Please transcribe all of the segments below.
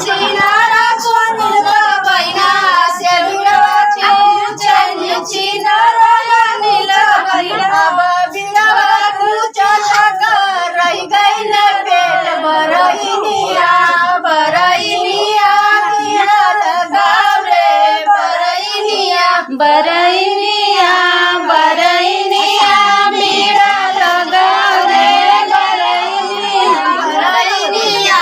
चिनारा कोनिल बैना से बिरवा चैनी चिनारा नील बैना बिरवा कुचा कर रही गई न पेट बरइनिया बरइनिया कीड़ा लगाव रे बरइनिया बरइनिया बरइनिया मीरा लगाव रे बरइनिया बरइनिया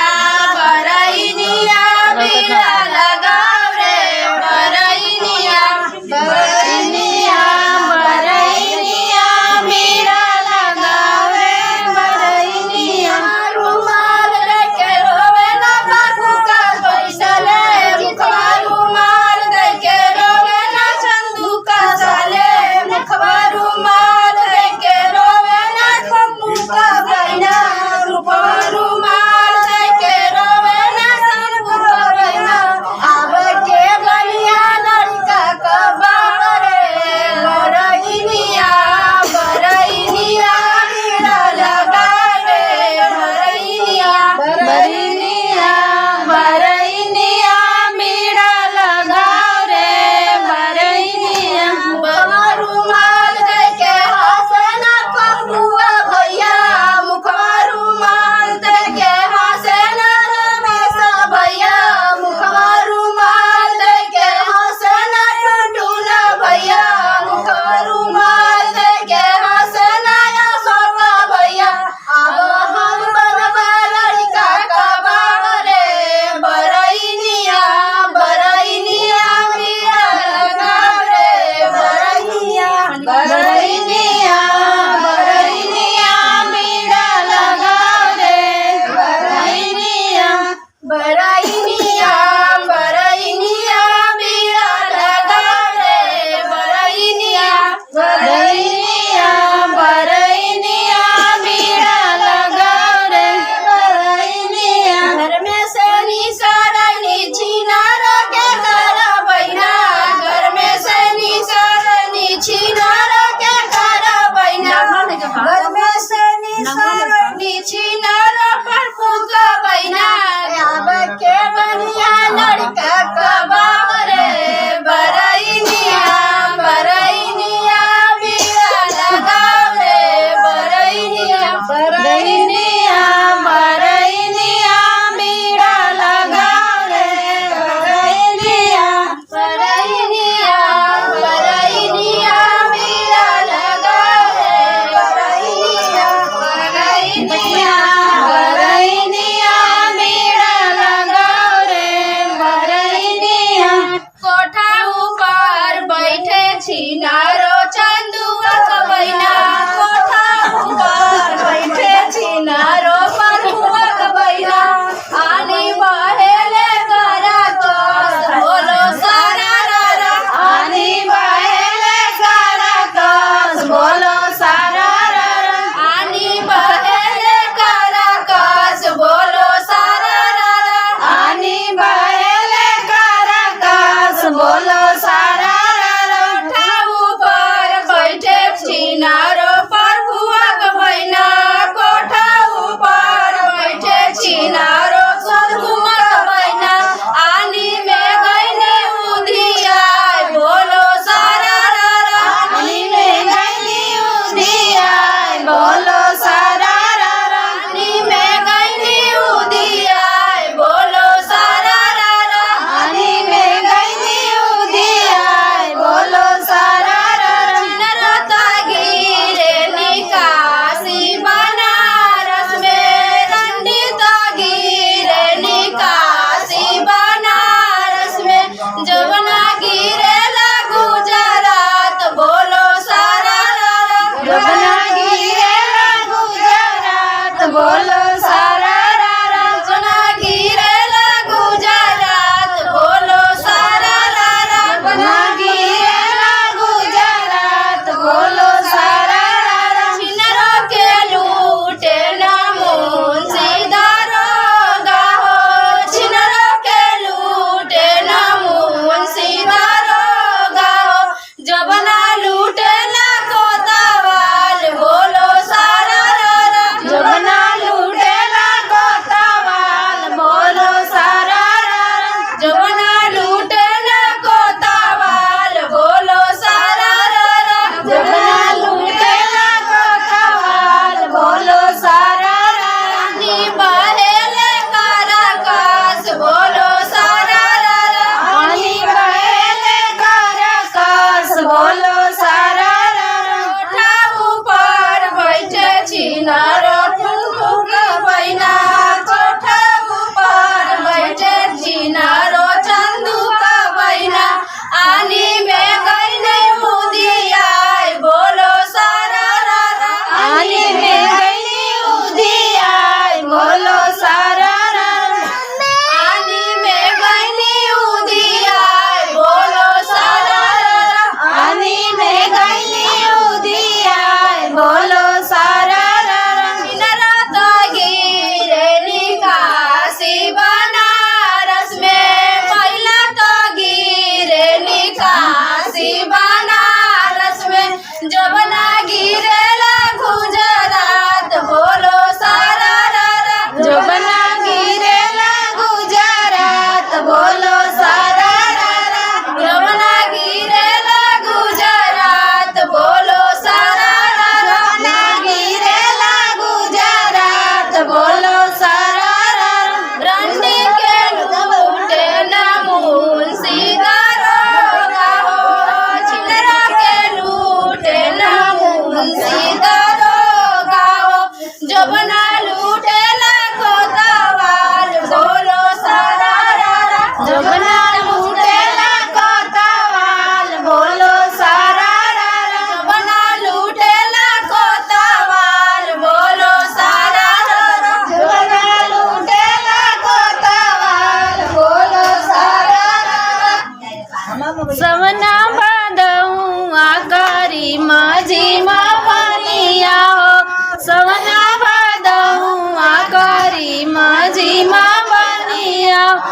बरइनिया मीरा लगाव रे बरइनिया बरइनिया बरइनिया मीरा लगाव रे बरइनिया रुमाल लेके रोवे ना बाबू का बैसले मुखवा रुमाल लेके रोवे ना चंदू का साले मुखवा रुमाल लेके रोवे ना चंदू का बैना मुखवा रुमाल लेके रोवे ना चंदू का बैना अब के बलिया लड़का कबाड़ रे बरइनिया बरइनिया कीड़ा लगा रे बरइनिया बरइनिया बरइनिया मीरा लगाव रे बरइनिया मुखवा रुमाल देके हंसना पप्पुआ भैया मुखवा रुमाल देके हंसना रमेश भैया मुखवा रुमाल देके हंसना टुनटुना भैया मुखवा रुमाल देके हंसना अशोक भैया अब हम बनबा लड़का कबाड़ रे बर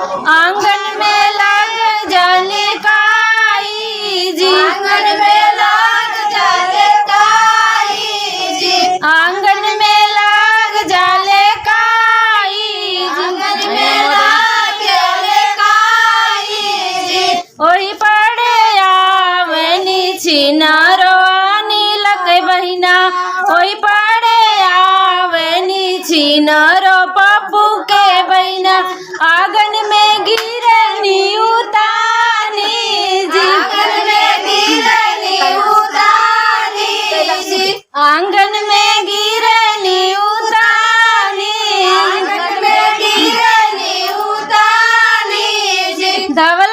आंगन में लग जाने काई जी, आंगन में लग जाले काई जी, आंगन में लग जाले काई आंगन जी, में लग जाले काई जी। ओही पड़े आवनी छिनारो नीलक बहिना, ओही पड़े आवनी छिनारो पप्पू के बहिना, आंगन में गिरनी उतानी जी, आंगन में गिरनी उतानी जी, आंगन में गिरनी उतानी, आंगन में गिरनी उतानी जी। धवल